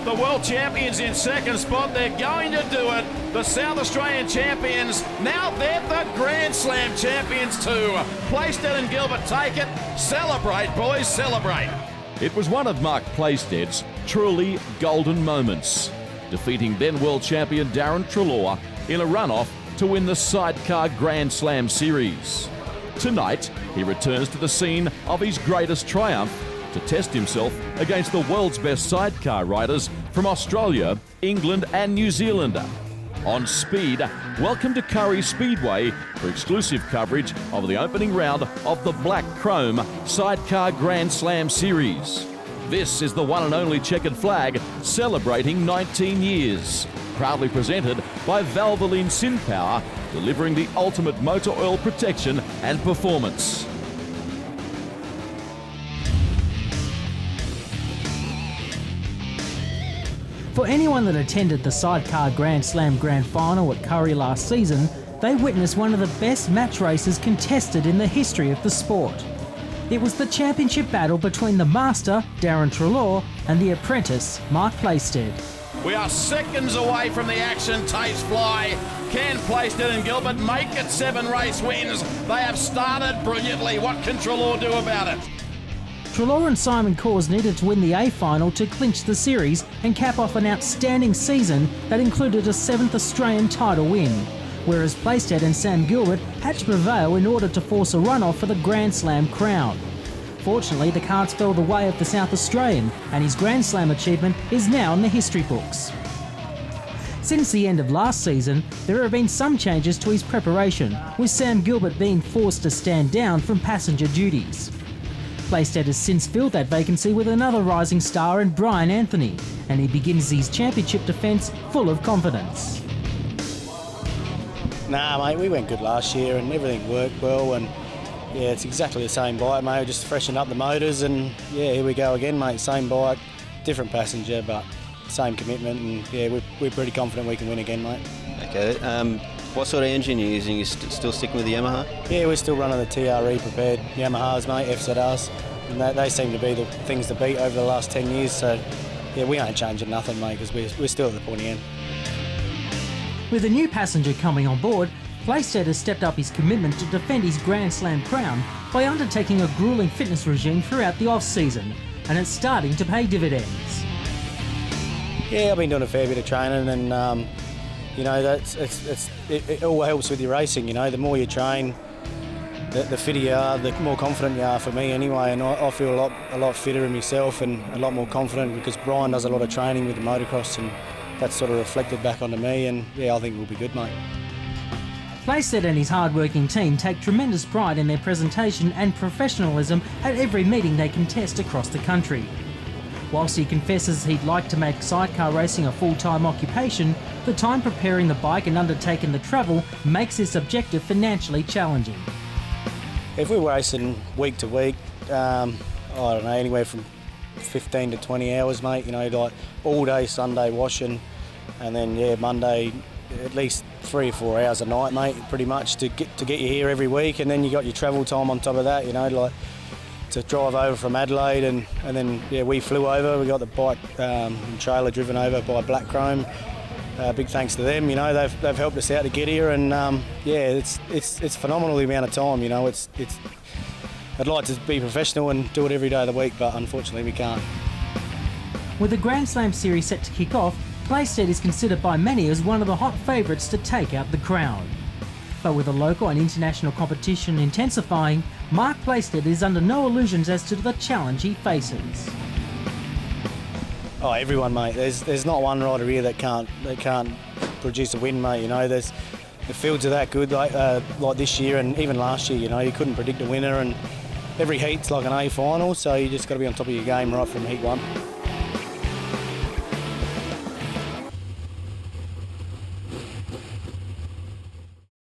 The world champions in second spot, they're going to do it. The South Australian champions, now they're the Grand Slam champions too. Plaisted and Gilbert take it. Celebrate, boys, celebrate. It was one of Mark Plaisted's truly golden moments, defeating then world champion Darren Treloar in a runoff to win the Sidecar Grand Slam series. Tonight, he returns to the scene of his greatest triumph to test himself against the world's best sidecar riders from Australia, England and New Zealand. On Speed, welcome to Kurri Speedway for exclusive coverage of the opening round of the Blackchrome Sidecar Grand Slam series. This is the one and only Chequered Flag, celebrating 19 years. Proudly presented by Valvoline SynPower, delivering the ultimate motor oil protection and performance. For anyone that attended the Sidecar Grand Slam Grand Final at Kurri last season, they witnessed one of the best match races contested in the history of the sport. It was the championship battle between the master, Darren Treloar, and the apprentice, Mark Plaisted. We are seconds away from the action. Takes fly. Can Plaisted and Gilbert make it 7 race wins? They have started brilliantly. What can Treloar do about it? Treloar and Simon Cause needed to win the A final to clinch the series and cap off an outstanding season that included a 7th Australian title win, whereas Plaisted and Sam Gilbert had to prevail in order to force a runoff for the Grand Slam crown. Fortunately, the cards fell the way of the South Australian, and his Grand Slam achievement is now in the history books. Since the end of last season, there have been some changes to his preparation, with Sam Gilbert being forced to stand down from passenger duties. Plaisted has since filled that vacancy with another rising star in Brian Anthony, and he begins his championship defence full of confidence. Nah, mate, we went good last year and everything worked well, and yeah, it's exactly the same bike, mate. We just freshened up the motors, and yeah, here we go again, mate. Same bike, different passenger, but same commitment, and yeah, we're pretty confident we can win again, mate. Okay. What sort of engine are you using? You still sticking with the Yamaha? Yeah, we're still running the TRE prepared Yamahas, mate, FZRs, and they seem to be the things to beat over the last 10 years. So yeah, we ain't changing nothing, mate, because we're still at the pointy end. With a new passenger coming on board, Plaisted has stepped up his commitment to defend his Grand Slam crown by undertaking a gruelling fitness regime throughout the off-season, and it's starting to pay dividends. Yeah, I've been doing a fair bit of training, and you know, it all helps with your racing. You know, the more you train, the fitter you are, the more confident you are, for me anyway, and I feel a lot fitter in myself and a lot more confident because Brian does a lot of training with the motocross, and that's sort of reflected back onto me, and yeah, I think we'll be good, mate. Plaisted and his hard-working team take tremendous pride in their presentation and professionalism at every meeting they contest across the country. Whilst he confesses he'd like to make sidecar racing a full-time occupation, the time preparing the bike and undertaking the travel makes this objective financially challenging. If we're racing week to week, I don't know, anywhere from 15 to 20 hours, mate, you know, like all day Sunday washing, and then yeah, Monday at least 3 or 4 hours a night, mate, pretty much to get you here every week, and then you got your travel time on top of that, you know, like to drive over from Adelaide, and then yeah, we flew over. We got the bike and trailer driven over by Blackchrome. Big thanks to them. You know, they've helped us out to get here, and yeah, it's phenomenal the amount of time. You know, it's. I'd like to be professional and do it every day of the week, but unfortunately we can't. With the Grand Slam series set to kick off, Plaisted is considered by many as one of the hot favourites to take out the crown. But with the local and international competition intensifying, Mark Plaisted is under no illusions as to the challenge he faces. Oh, everyone, mate. There's not one rider here that can't produce a win, mate. You know, the fields are that good, like this year and even last year. You know, you couldn't predict a winner, and every heat's like an A final, so you just got to be on top of your game right from heat 1.